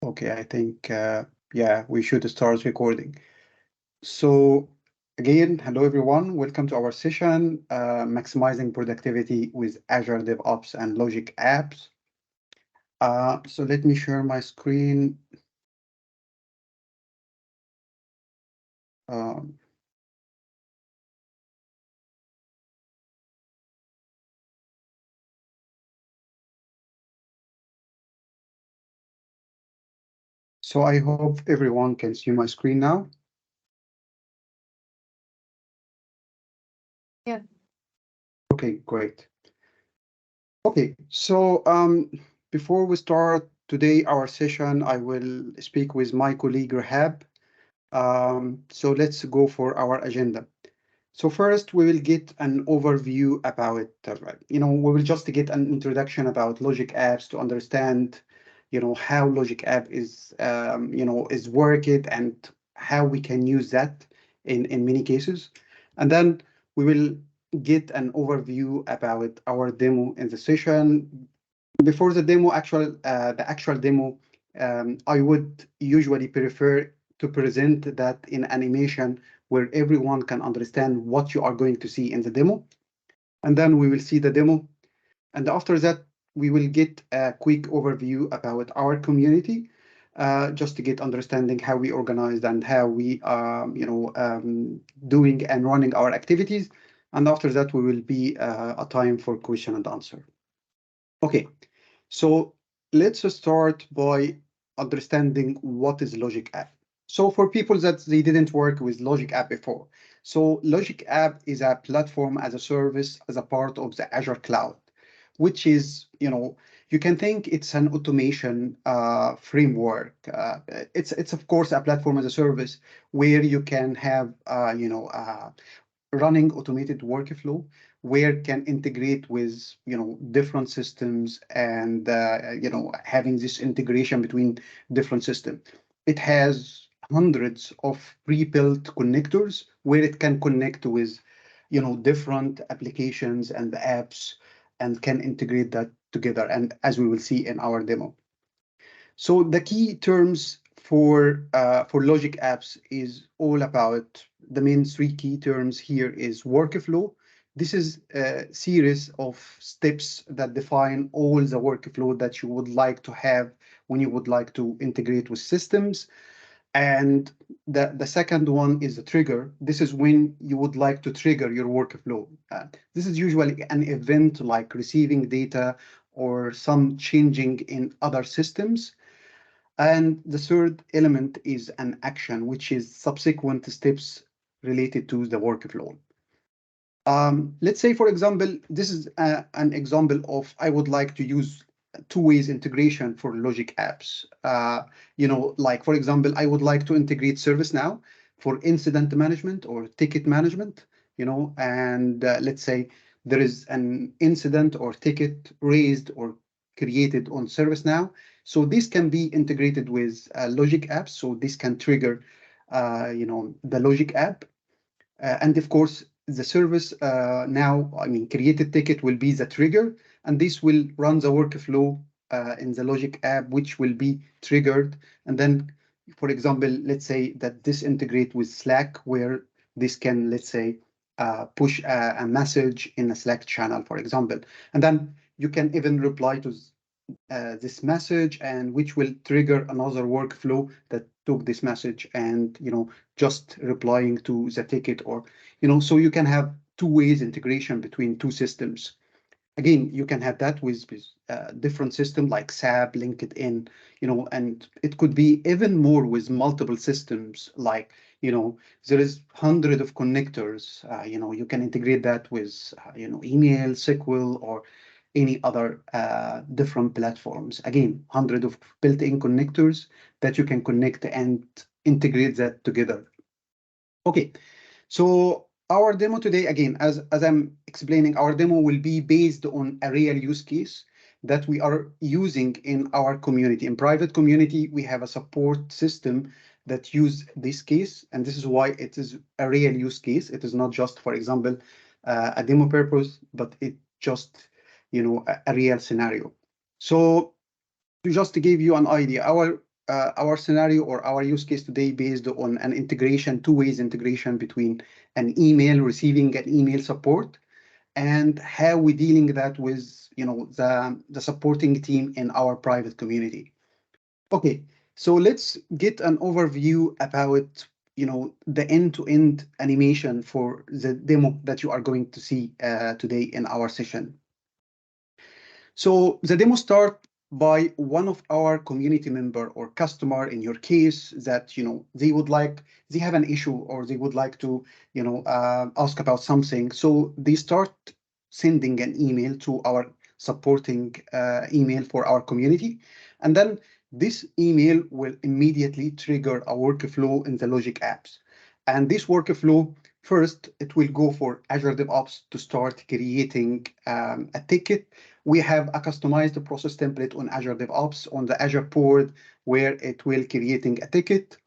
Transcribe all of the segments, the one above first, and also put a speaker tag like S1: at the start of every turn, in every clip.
S1: Okay, I think, yeah, we should start recording. So, again, hello everyone. Welcome to our session, Maximizing Productivity with Azure DevOps and Logic Apps. So let me share my screen. Um, so I hope everyone can see my screen now.
S2: Yeah.
S1: Okay, great. Okay, so before we start today our session, I will speak with my colleague Rahab. So let's go for our agenda. So first, we will get an overview about, we will just get an introduction about Logic Apps to understand, how Logic App is working and how we can use that in many cases. And then we will get an overview about our demo in the session. Before the actual demo, I would usually prefer to present that in animation where everyone can understand what you are going to see in the demo. And then we will see the demo. And after that, we will get a quick overview about our community, just to get understanding how we organized and how we doing and running our activities. And after that, we will be a time for question and answer. Okay, so let's start by understanding what is Logic App. So for people that they didn't work with Logic App before, so Logic App is a platform as a service as a part of the Azure cloud, which is, you can think it's an automation framework. It's of course a platform as a service where you can have, running automated workflow where can integrate with different systems and having this integration between different systems. It has hundreds of pre-built connectors where it can connect with different applications and apps and can integrate that together, and as we will see in our demo. So the key terms for Logic Apps is all about the main three key terms here is workflow. This is a series of steps that define all the workflow that you would like to have when you would like to integrate with systems. And the second one is the trigger. This is when you would like to trigger your workflow. This is usually an event like receiving data or some changing in other systems. And the third element is an action, which is subsequent steps related to the workflow. Let's say, for example, this is an example of I would like to use two ways integration for Logic Apps. Like, for example, I would like to integrate ServiceNow for incident management or ticket management, and let's say there is an incident or ticket raised or created on ServiceNow. So this can be integrated with Logic Apps. So this can trigger, the Logic app. And of course, the service now, I mean, created ticket will be the trigger, and this will run the workflow in the Logic app, which will be triggered. And then, for example, let's say that this integrate with Slack, where this can, let's say, push a message in a Slack channel, for example. And then you can even reply to this message, and which will trigger another workflow that took this message and just replying to the ticket, or so you can have two ways integration between two systems. Again, you can have that with different system like SAP, LinkedIn, and it could be even more with multiple systems like there is hundred of connectors. You can integrate that with email, SQL, or any other different platforms. Again, hundred of built-in connectors that you can connect and integrate that together. Okay, so our demo today, again, as I'm explaining, our demo will be based on a real use case that we are using in our community. In private community, we have a support system that use this case, and this is why it is a real use case. It is not just, for example, a demo purpose, but it just, a real scenario. So just to give you an idea, our our scenario or our use case today based on an integration, two ways integration between an email, receiving an email support, and how we dealing that with the supporting team in our private community. Okay, so let's get an overview about the end-to-end animation for the demo that you are going to see today in our session. So the demo start by one of our community member or customer in your case that they have an issue or they would like to ask about something. So they start sending an email to our supporting email for our community, and then this email will immediately trigger a workflow in the Logic apps. And this workflow, first, it will go for Azure DevOps to start creating a ticket. We have a customized process template on Azure DevOps on the Azure board where it will creating a ticket.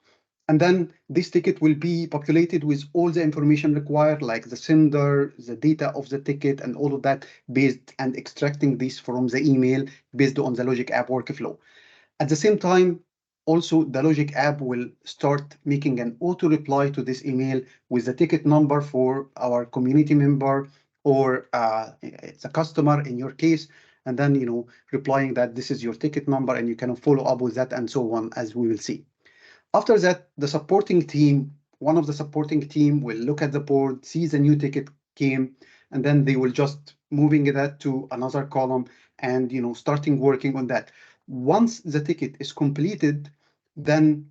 S1: And then this ticket will be populated with all the information required, like the sender, the data of the ticket, and all of that based and extracting this from the email based on the Logic app workflow. At the same time, also the Logic app will start making an auto reply to this email with the ticket number for our community member or it's a customer in your case, and then replying that this is your ticket number and you can follow up with that and so on, as we will see. After that, the supporting team, one of the supporting team will look at the board, see the new ticket came, and then they will just moving that to another column and starting working on that. Once the ticket is completed, then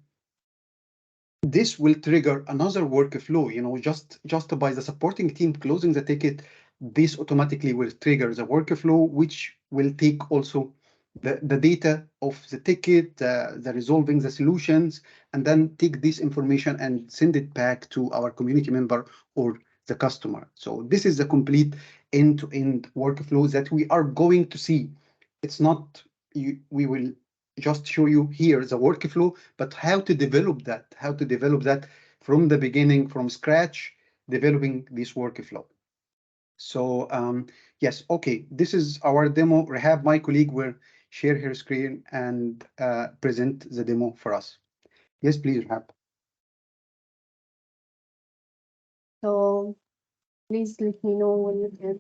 S1: this will trigger another workflow. Just by the supporting team closing the ticket, this automatically will trigger the workflow, which will take also the data of the ticket, the resolving the solutions, and then take this information and send it back to our community member or the customer. So this is the complete end-to-end workflow that we are going to see. It's not we will just show you here the workflow, but how to develop that from the beginning, from scratch, developing this workflow. So yes, okay, this is our demo. Rehab, my colleague, will share her screen and present the demo for us. Yes, please, Rehab.
S2: So please let me know when you can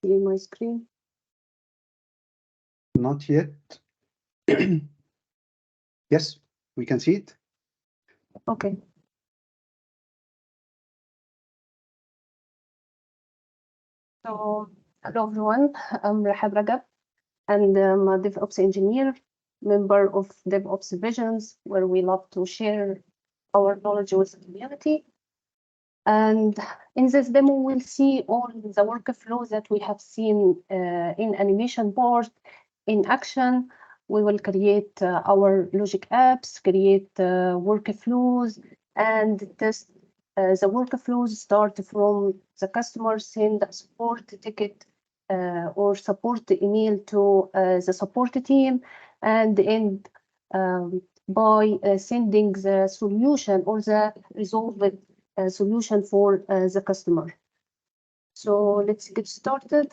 S2: see my screen.
S1: Not yet. Yes, we can see it.
S2: Okay. So hello everyone, I'm Rehab Rajab, and I'm a DevOps engineer, member of DevOps Visions, where we love to share our knowledge with the community. And in this demo, we'll see all the workflows that we have seen in animation board in action. We will create our Logic apps, create workflows, and test the workflows start from the customer send a support ticket or support email to the support team, and end by sending the solution or the resolved solution for the customer. So let's get started.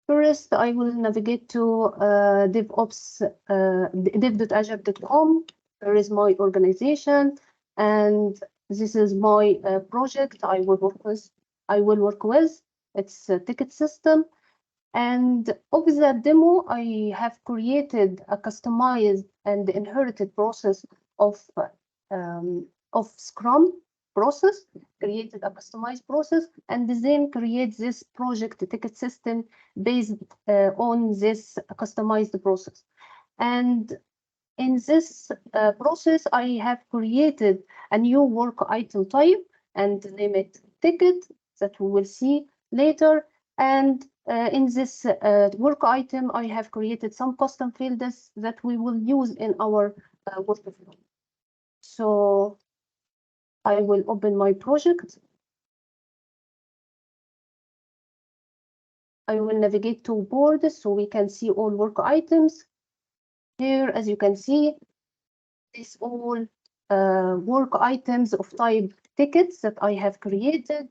S2: First, I will navigate to DevOps, dev.azure.com. There is my organization, and this is my project I will work with. It's a ticket system. And of the demo, I have created a customized and inherited process of Scrum process, created a customized process, and then create this project ticket system based on this customized process. And in this process, I have created a new work item type and name it ticket that we will see later. And in this work item, I have created some custom fields that we will use in our workflow. So I will open my project. I will navigate to board so we can see all work items. Here, as you can see, this all work items of type tickets that I have created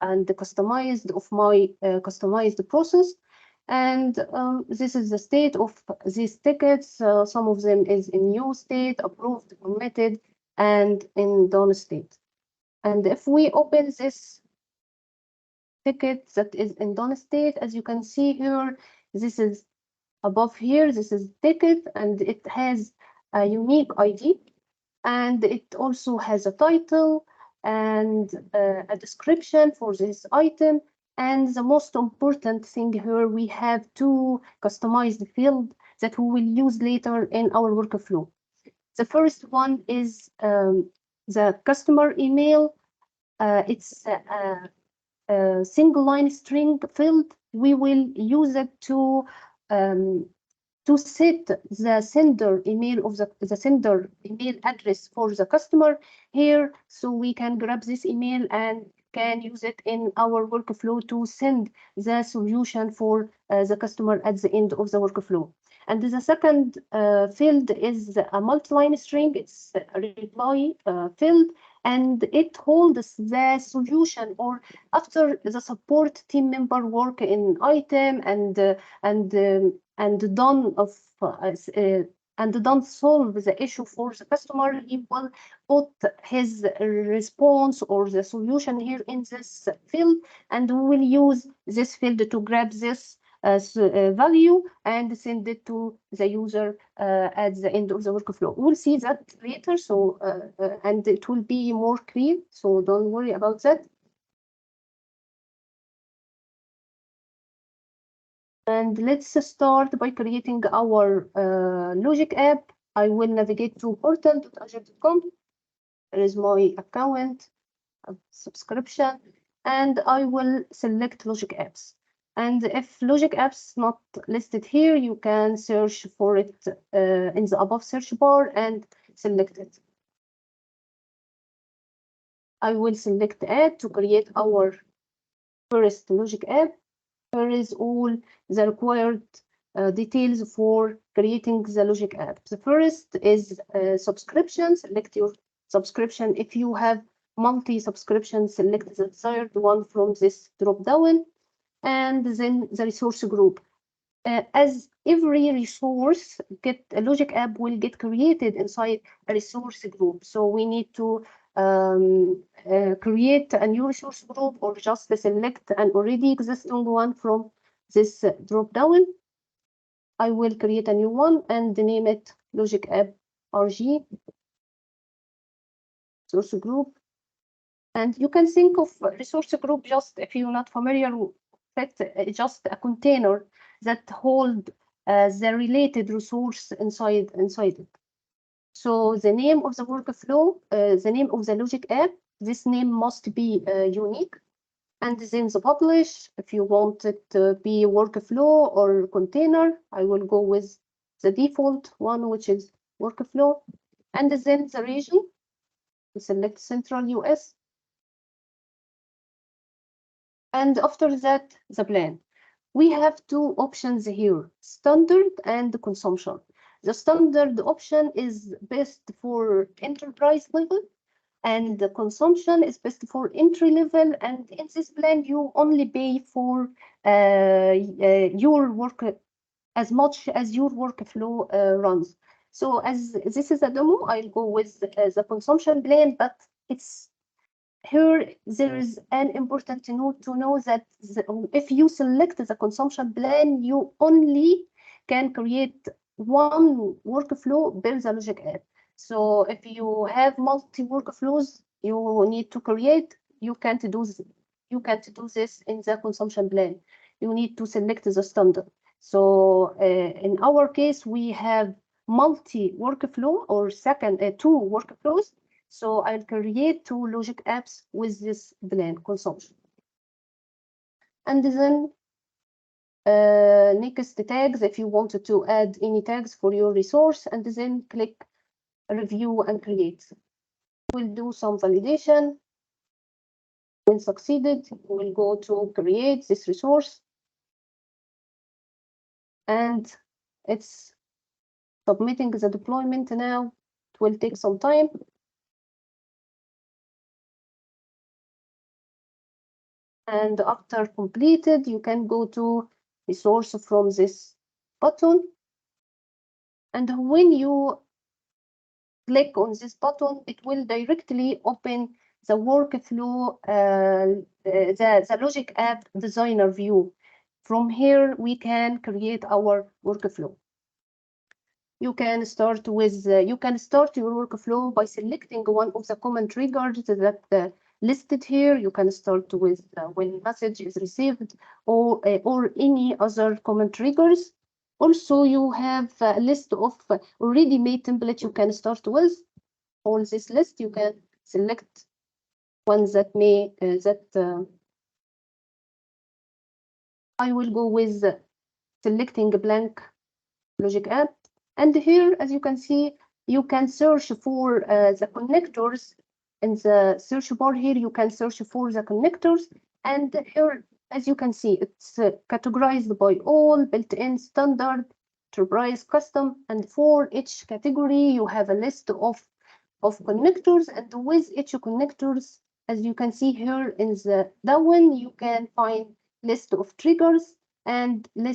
S2: and customized of my customized process. And this is the state of these tickets. Some of them is in new state, approved, committed, and in done state. And if we open this ticket that is in done state, as you can see here, this is above here, this is ticket, and it has a unique ID, and it also has a title and a description for this item. And the most important thing here, we have two customized fields that we will use later in our workflow. The first one is the customer email. It's a single line string field. We will use it to set the sender email of the sender email address for the customer here, so we can grab this email and can use it in our workflow to send the solution for the customer at the end of the workflow. And the second field is a multi-line string. It's a reply field, and it holds the solution, or after the support team member work in item and done of and done solve the issue for the customer, he will put his response or the solution here in this field, and we will use this field to grab this value and send it to the user at the end of the workflow. We'll see that later, so and it will be more clear, so don't worry about that. And let's start by creating our logic app. I will navigate to portal.azure.com. There is my account, subscription, and I will select logic apps. And if logic apps not listed here, you can search for it in the above search bar and select it. I will select add to create our first logic app. Here is all the required details for creating the logic app. The first is subscription. Select your subscription. If you have multi-subscription, select the desired one from this drop-down. And then the resource group. As every resource a logic app will get created inside a resource group. So we need to create a new resource group or just select an already existing one from this drop down. I will create a new one and name it logic app RG resource group. And you can think of resource group, just if you're not familiar with it, just a container that hold the related resource inside it. So the name of the workflow, the name of the logic app, this name must be unique. And then the publish, if you want it to be workflow or container, I will go with the default one, which is workflow. And then the region, we select Central US. And after that, the plan. We have two options here, standard and consumption. The standard option is best for enterprise level, and the consumption is best for entry level. And in this plan, you only pay for your work as much as your workflow runs. So as this is a demo, I'll go with the consumption plan, but it's here there is an important note to know that if you select the consumption plan, you only can create one workflow per the logic app. So if you have multi workflows you need to create, you can't do this in the consumption plan. You need to select the standard. So in our case, we have multi workflow or two workflows. So I'll create two logic apps with this plan consumption. And then next tags, if you wanted to add any tags for your resource, and then click review and create. We'll do some validation. When succeeded, we'll go to create this resource. And it's submitting the deployment now. It will take some time. And after completed, you can go to resource from this button. And when you click on this button, it will directly open the workflow, the Logic App Designer view. From here, we can create our workflow. You can start your workflow by selecting one of the common triggers that listed here. You can start with when message is received or any other common triggers. Also, you have a list of already made templates you can start with. On this list, you can select ones that I will go with selecting a blank Logic App. And here, as you can see, you can search for the connectors. In the search bar here, you can search for the connectors. And here, as you can see, it's categorized by all, built-in, standard, enterprise, custom. And for each category, you have a list of connectors. And with each connectors, as you can see here in the down, you can find list of triggers and list